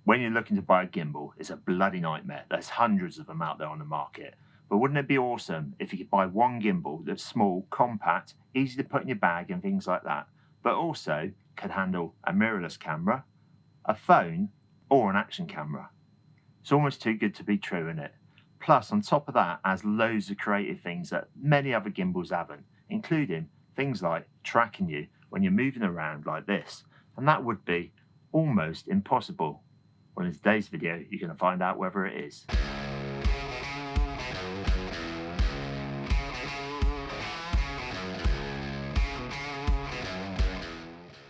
When you're looking to buy a gimbal, it's a bloody nightmare. There's hundreds of them out there on the market. But wouldn't it be awesome if you could buy one gimbal that's small, compact, easy to put in your bag and things like that, but also can handle a mirrorless camera, a phone, or an action camera? It's almost too good to be true, isn't it? Plus, on top of that, has loads of creative things that many other gimbals haven't, including things like tracking you when you're moving around like this. And that would be almost impossible. Well, in today's video, you're going to find out whether it is.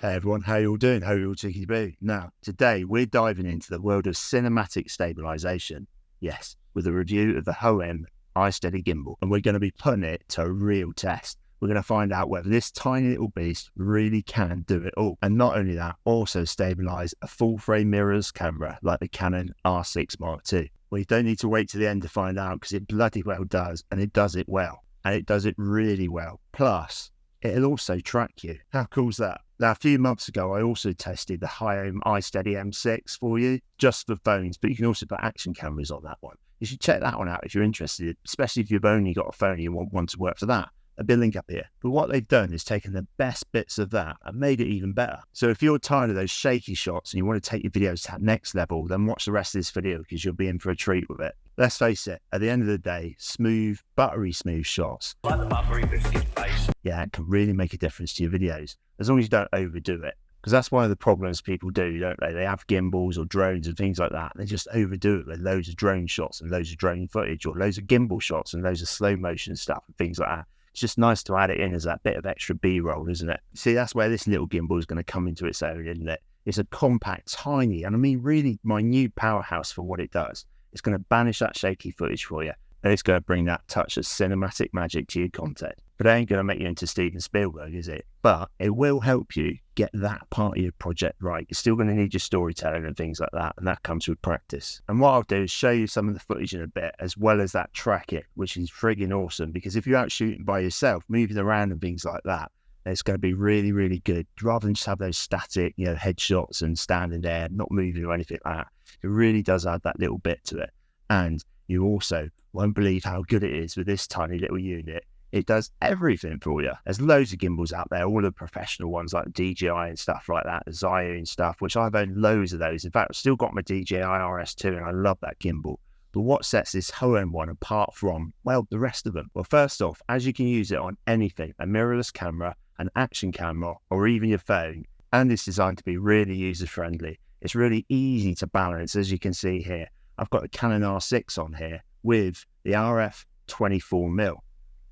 Hey everyone, how you all doing? How you all taking boo? Now, today we're diving into the world of cinematic stabilization. Yes, with a review of the Hohem iSteady Gimbal, and we're going to be putting it to a real test. We're going to find out whether this tiny little beast really can do it all. And not only that, also stabilize a full-frame mirrorless camera like the Canon R6 Mark II. Well, you don't need to wait to the end to find out, because it bloody well does, and it does it well. And it does it really well. Plus, it'll also track you. How cool's that? Now, a few months ago, I also tested the Hohem iSteady MT2 for you, just for phones, but you can also put action cameras on that one. You should check that one out if you're interested, especially if you've only got a phone and you want one to work for that. There'll be a link up here. But what they've done is taken the best bits of that and made it even better. So if you're tired of those shaky shots and you want to take your videos to that next level, then watch the rest of this video, because you'll be in for a treat with it. Let's face it, at the end of the day, smooth, buttery smooth shots, like the buttery biscuit base. Yeah, it can really make a difference to your videos, as long as you don't overdo it. Because that's one of the problems people do, don't they? They have gimbals or drones and things like that, and they just overdo it with loads of drone shots and loads of drone footage, or loads of gimbal shots and loads of slow motion stuff and things like that. It's just nice to add it in as that bit of extra B-roll, isn't it? See, that's where this little gimbal is going to come into its own, isn't it? It's a compact, tiny, and I mean really minute powerhouse for what it does. It's going to banish that shaky footage for you, and it's going to bring that touch of cinematic magic to your content. But it ain't going to make you into Steven Spielberg, is it? But it will help you get that part of your project right. You're still going to need your storytelling and things like that, and that comes with practice. And what I'll do is show you some of the footage in a bit, as well as that tracking, which is friggin' awesome, because if you're out shooting by yourself, moving around and things like that, it's going to be really, really good. Rather than just have those static, headshots and standing there, not moving or anything like that. It really does add that little bit to it. And you also won't believe how good it is with this tiny little unit. It does everything for you. There's loads of gimbals out there, all the professional ones like DJI and stuff like that, the Zio and stuff, which I've owned loads of those. In fact, I've still got my DJI RS2 and I love that gimbal. But what sets this Hohem one apart from, well, the rest of them? Well, first off, as you can use it on anything, a mirrorless camera, an action camera, or even your phone, and it's designed to be really user-friendly. It's really easy to balance, as you can see here. I've got the Canon R6 on here with the RF 24mm.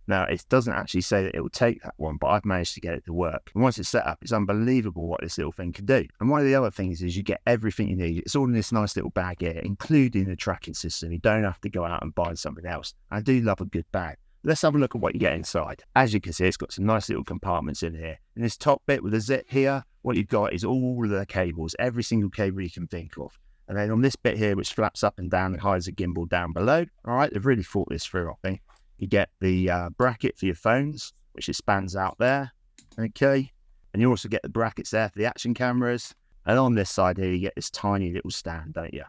Now, it doesn't actually say that it will take that one, but I've managed to get it to work. And once it's set up, it's unbelievable what this little thing can do. And one of the other things is you get everything you need. It's all in this nice little bag here, including the tracking system. You don't have to go out and buy something else. I do love a good bag. Let's have a look at what you get inside. As you can see, it's got some nice little compartments in here. In this top bit with the zip here, what you've got is all of the cables, every single cable you can think of. And then on this bit here, which flaps up and down and hides the gimbal down below, all right, they've really thought this through, I think. You get the bracket for your phones, which it spans out there, okay? And you also get the brackets there for the action cameras. And on this side here, you get this tiny little stand, don't you?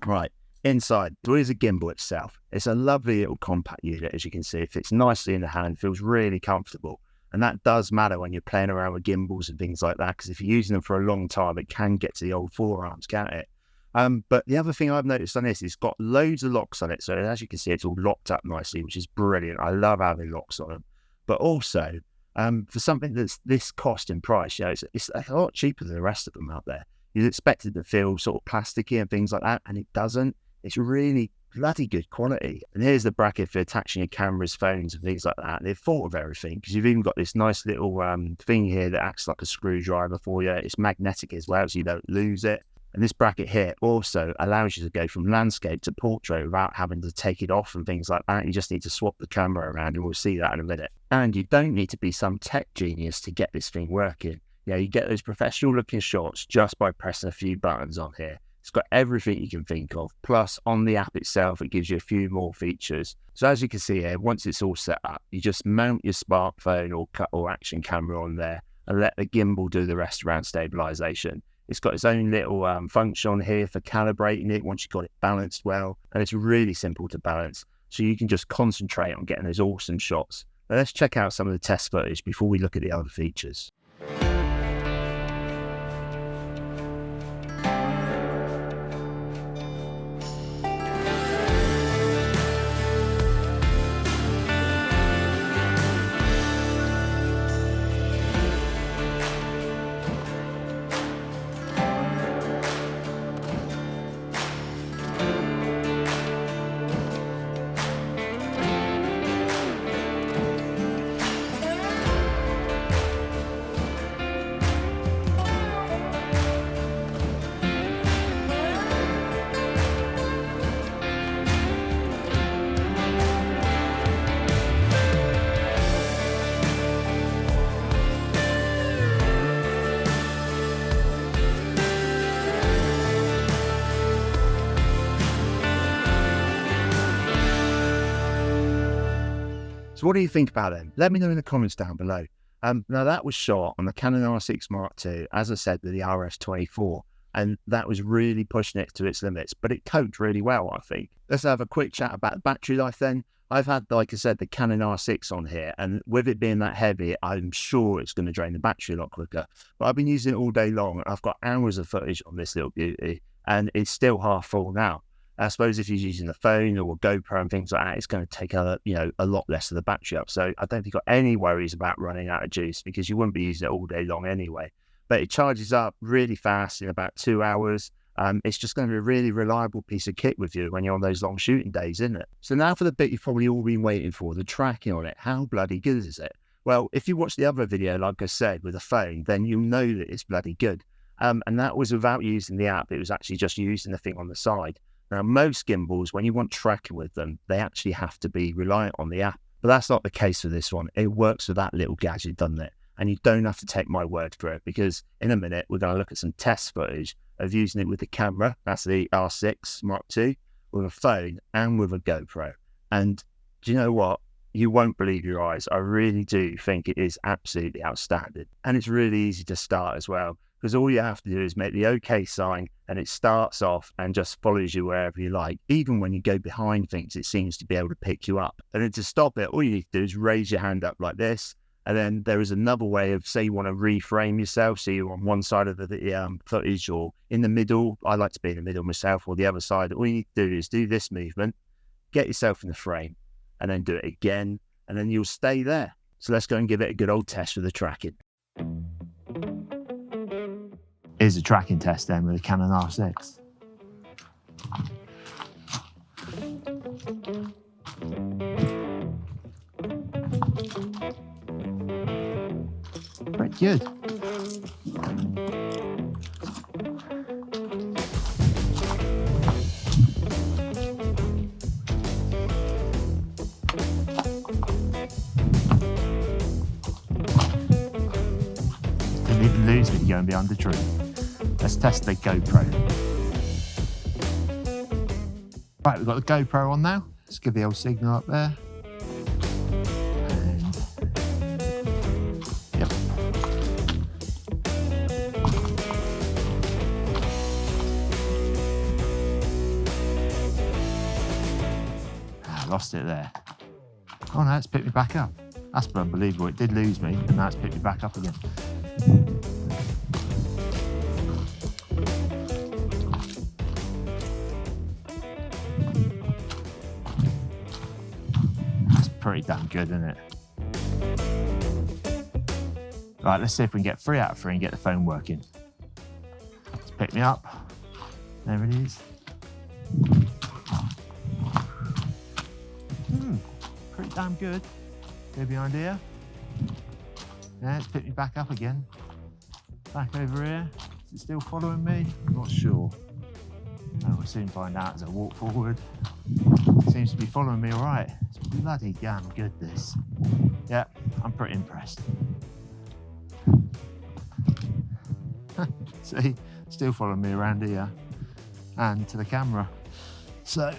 Right, inside, there is a gimbal itself. It's a lovely little compact unit, as you can see. It fits nicely in the hand, feels really comfortable. And that does matter when you're playing around with gimbals and things like that, because if you're using them for a long time, it can get to the old forearms, can't it? But the other thing I've noticed on this is it's got loads of locks on it. So as you can see, it's all locked up nicely, which is brilliant. I love having locks on them. But also, for something that's this cost in price, it's a lot cheaper than the rest of them out there. You'd expect it to feel sort of plasticky and things like that, and it doesn't. It's really bloody good quality. And here's the bracket for attaching your cameras, phones, and things like that. They've thought of everything, because you've even got this nice little thing here that acts like a screwdriver for you. It's magnetic as well, so you don't lose it. And this bracket here also allows you to go from landscape to portrait without having to take it off and things like that. You just need to swap the camera around, and we'll see that in a minute. And you don't need to be some tech genius to get this thing working. You get those professional looking shots just by pressing a few buttons on here. It's got everything you can think of. Plus, on the app itself, it gives you a few more features. So as you can see here, once it's all set up, you just mount your smartphone or action camera on there and let the gimbal do the rest around stabilization. It's got its own little function on here for calibrating it once you've got it balanced well. And it's really simple to balance. So you can just concentrate on getting those awesome shots. Now let's check out some of the test footage before we look at the other features. So what do you think about them? Let me know in the comments down below. Now that was shot on the Canon R6 Mark II, as I said, with the RS24, and that was really pushing it to its limits, but it coped really well, I think. Let's have a quick chat about the battery life then. I've had, like I said, the Canon R6 on here, and with it being that heavy, I'm sure it's going to drain the battery a lot quicker. But I've been using it all day long, and I've got hours of footage on this little beauty, and it's still half full now. I suppose if you're using a phone or a GoPro and things like that, it's going to take a lot less of the battery up. So I don't think you've got any worries about running out of juice because you wouldn't be using it all day long anyway. But it charges up really fast in about 2 hours. It's just going to be a really reliable piece of kit with you when you're on those long shooting days, isn't it? So now for the bit you've probably all been waiting for, the tracking on it. How bloody good is it? Well, if you watch the other video, like I said, with a phone, then you'll know that it's bloody good. And that was without using the app. It was actually just using the thing on the side. Now, most gimbals, when you want tracking with them, they actually have to be reliant on the app. But that's not the case for this one. It works with that little gadget, doesn't it? And you don't have to take my word for it, because in a minute, we're going to look at some test footage of using it with the camera. That's the R6 Mark II, with a phone and with a GoPro. And do you know what? You won't believe your eyes. I really do think it is absolutely outstanding. And it's really easy to start as well, because all you have to do is make the OK sign and it starts off and just follows you wherever you like. Even when you go behind things, it seems to be able to pick you up. And then to stop it, all you need to do is raise your hand up like this. And then there is another way of, say you want to reframe yourself, so you're on one side of the footage or in the middle. I like to be in the middle myself, or the other side. All you need to do is do this movement, get yourself in the frame, and then do it again, and then you'll stay there. So let's go and give it a good old test for the tracking. Here's a tracking test then with a Canon R6. Pretty good. Didn't even lose me going behind the tree. Let's test the GoPro. Right, we've got the GoPro on now. Let's give the old signal up there. And yep. I lost it there. Oh no, it's picked me back up. That's unbelievable. It did lose me, and now it's picked me back up again. Pretty damn good, isn't it? Right, let's see if we can get 3 out of 3 and get the phone working. Let's pick me up. There it is. Pretty damn good. Go behind here. Yeah, it's picked me back up again. Back over here. Is it still following me? I'm not sure. Oh, we'll soon find out as I walk forward. Seems to be following me all right. It's bloody damn good, this. Yeah, I'm pretty impressed. See, still following me around here and to the camera. So,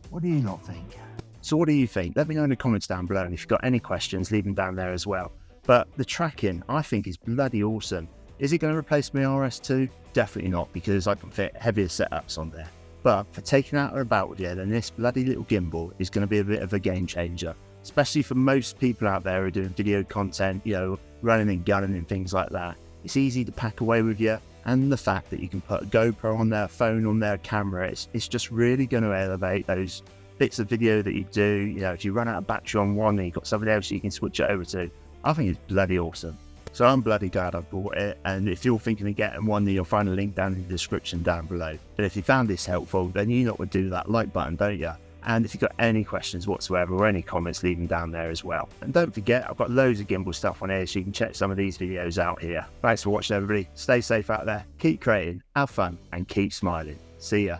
what do you lot think? So what do you think? Let me know in the comments down below, and if you've got any questions, leave them down there as well. But the tracking, I think, is bloody awesome. Is it going to replace my RS2? Definitely not, because I can fit heavier setups on there. But for taking out and about with you, then this bloody little gimbal is going to be a bit of a game changer, especially for most people out there who are doing video content, running and gunning and things like that. It's easy to pack away with you, and the fact that you can put a GoPro on there, phone on there, camera, it's just really going to elevate those bits of video that you do. If you run out of battery on one and you've got something else you can switch it over to, I think it's bloody awesome. So I'm bloody glad I've bought it, and if you're thinking of getting one, then you'll find a link down in the description down below. But if you found this helpful, then you know what to do, that like button, don't you? And if you've got any questions whatsoever or any comments, leave them down there as well. And don't forget, I've got loads of gimbal stuff on here, so you can check some of these videos out here. Thanks for watching, everybody. Stay safe out there, keep creating, have fun, and keep smiling. See ya.